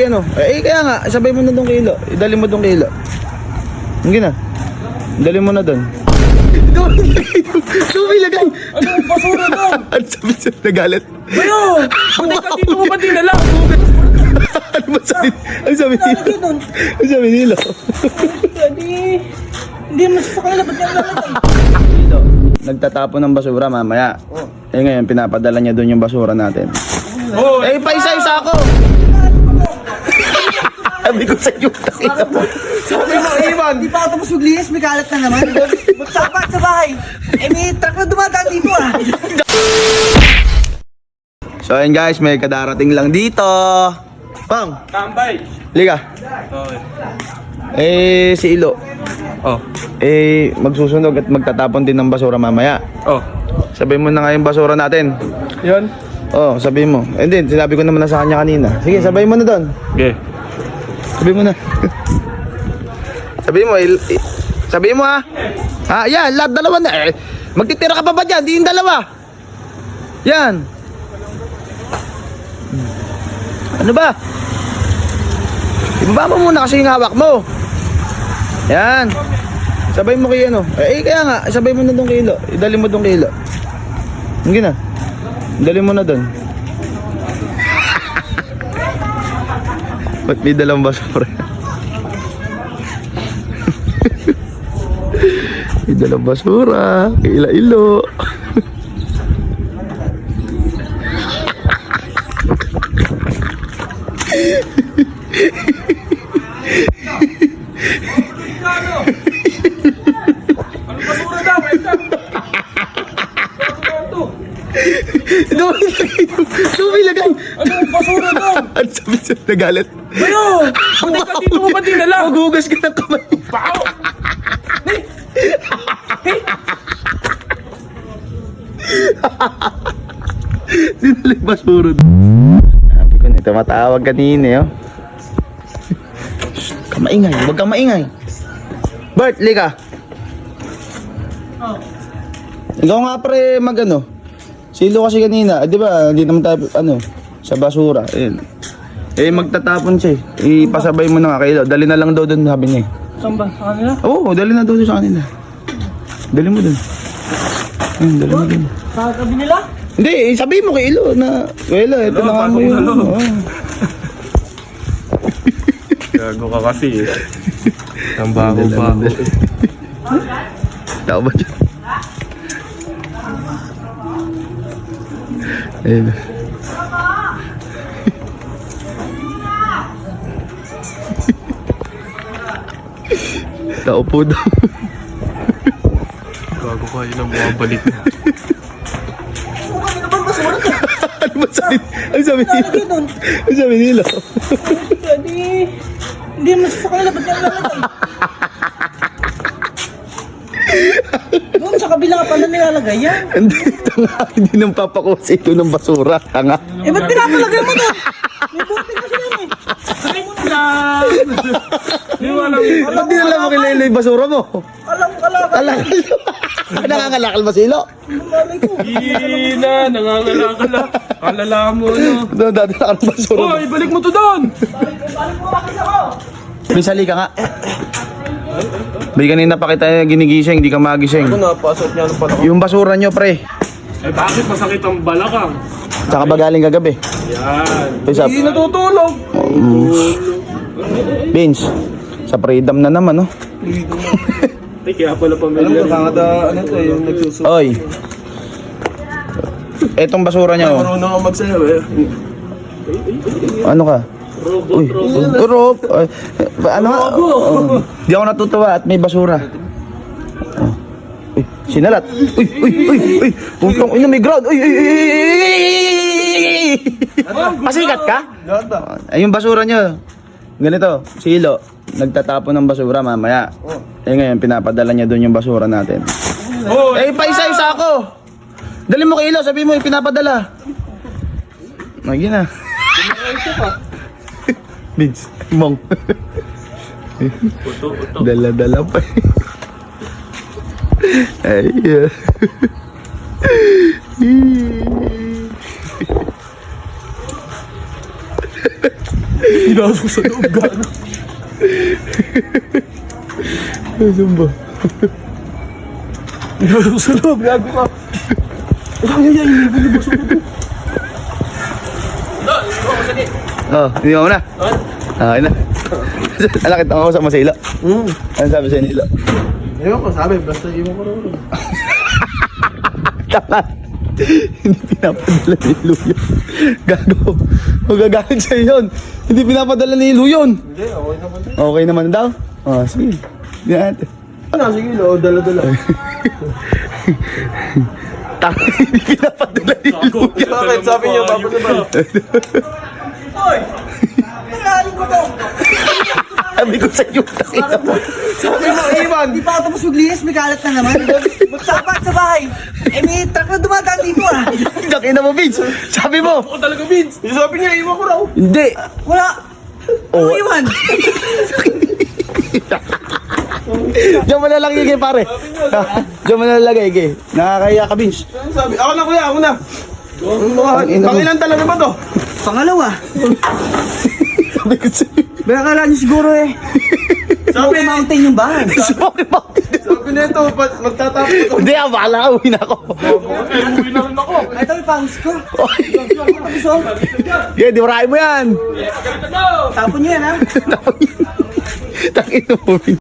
Ano? Kaya nga, sabay mo na doon kilo. Idali mo doon kilo. Hindi na. Dali mo na doon. Subi lagay. Ano ang basura doon? Ano sabi siya? Nagalit. Ayo! Hindi ka dito mo pa dinala. Ano ba sabi? Ano sabi nila? Ano sabi nila? Hindi mo sa kanila. Ba't yung lalagay? Nagtatapon ng basura mamaya. Ngayon, pinapadala niya doon yung basura natin. Paisa-isa ako! Sabi ko sa iyo, takita mo. Sabi mo, Ivan! Di pa ako tapos maglinis, may kalat na naman. Magsapat sa bahay. May truck na dumadaan dito ah. So ayun guys, may kadarating lang dito. Pang! Tambay. Liga. Si Ilo. Magsusunog at magtatapon din ng basura mamaya. Sabihin mo na nga yung basura natin. Yan. Sabihin mo. And then, sinabi ko naman na sa kanya kanina. Sige, sabihin mo na doon. Okay. Sabihin mo na. Sabihin mo, sabihin mo ha. Yan, lahat dalawa na. Magtitira ka pa ba dyan? Di yung dalawa. Yan. Ano ba? Ibaba mo muna kasi yung hawak mo. Yan. Sabay mo kayo ano. Kaya nga, sabay mo na doon kilo. Idali mo doon kilo. Hindi na. Dali mo na doon. Ba't may dalang basura? May dalang basura. Ila-ilo. Ano basura daw? Subi lagay. Ano ang basura doon? Ano sabi siya? Nagalit. Ayo! Hindi ka dito mo pa dinala. Maghugas ka ng kamay. Pao! Dinali basura. Sabi ko na tumatawag kanina yun. Kamaingay, huwag kang maingay. Bert, lika. Ikaw nga pre magano. Silo kasi kanina, di ba? Hindi naman tayo sa basura. Ayun. Magtatapon siya. Ipasabay mo na nga kayo. Dali na lang daw doon, sabi niya. Saan ba? Sa kanila? Oo, dali na daw doon sa kanila. Dali mo doon. Dali mo doon. Sa tabi nila? Hindi, sabihin mo kay Ilo na, Wela, ito na nga mo yun. Gago ka kasi eh. Ang baho-baho. Tao ba dyan? Ayun. Tao po daw. Gago ka yun ang bumabalik. Ano sabi nila? Ano sabi nila? Hindi mo sa kanila. Ba't yung lalagay? Doon sa kabila pa na nilalagay yan. Hindi nang papakusi ito ng basura. Tanga. Ba't pinapalagay mo doon? May buti kasi yan eh. Sakay mo na! Ba't di alam mo kilala yung basura mo? Alam ka lang. Alakal. Nangangalakal ba silo? Malay ko. Ina, nangangalakala. Kalala mo ano. Doon, dati na ang basura mo. Ibalik mo to doon! Balik mo kasi ako. May sali ka nga. May kanina pa kita ginigising, hindi ka magising. Napasok niya pala. Yung basura nyo, pre. Bakit masakit ang balakang? Saka ba galing kagabi? Yan. Isa, Hindi natutulog. Vince, sa freedom na naman, no? Kaya pala pamilya. Ano to yung nagsusunod? Oy. Etong basura nyo. Marunong ako magsayaw eh. Ano ka? Uy, Rob. Ano nga? Di ako natutuwa at may basura. Uy, sinalat. Uy. Puntong ina may ground. Uy. Pasikat ka? Ay, yung basura nyo. Ganito, silo. Nagtatapon ng basura mamaya. Ngayon, pinapadala niya doon yung basura natin. Paisa-isa ako. Dali mo kilo, sabi mo, pinapadala. Nagyan na. Vince, mong. Dala-dala pa. Ay, Pinasok sa loob, gano'n. Saan ba? Pinasok sa loob, gago ka. Ay, inibon yung basura to. Oh, hindi mo na. Ah, ina. Alakit ako sa masilo. Ano sabi sa nilo? Ewan ko, sabi, basta iwan ko rin. Tama. Hindi pinapadala ni Luyon. Gago. Magagalit sa'yo yun. Hindi pinapadala ni Luyon. Hindi, okay naman din. Okay naman daw? Oh, sige. Hindi natin. Ano, sige, dala-dala. Tama, hindi pinapadala ni Luyon. Bakit? Sabi niya, babas naman. Hoy! Nangaling ko to! Sabi ko sa iyo, takita mo. Sabi mo, Ivan. Hindi pa ako tapos maglinis, may kalat na naman. Magsapat sa bahay. Eh, may truck na dumadaan dito ah. Takita mo, Vince. Sabi mo. Ako talaga, Vince. Sabi niya, iwan ko raw. Hindi. Wala. Oh. Ano iwan? Diyan mo na lang igay, pare. Diyan mo na lang igay. Nakakaya ka, Vince. Ano sabi? Ako na, kuya, ako na. Tangina mo. Pangilan talaga ba to? Pangalawa. Sabi ko sa iyo. Baka akala niyo siguro eh. Smoky Mountain yung bahay. Smoky Mountain. Sabi na ito, magtatapos ito. Hindi, bala uwi na ako. Uwi na rin ako. Ito yung pangis ko. So, Yeah, di marahin mo yan. tapon niyo yan ha. Takita mo, Vince.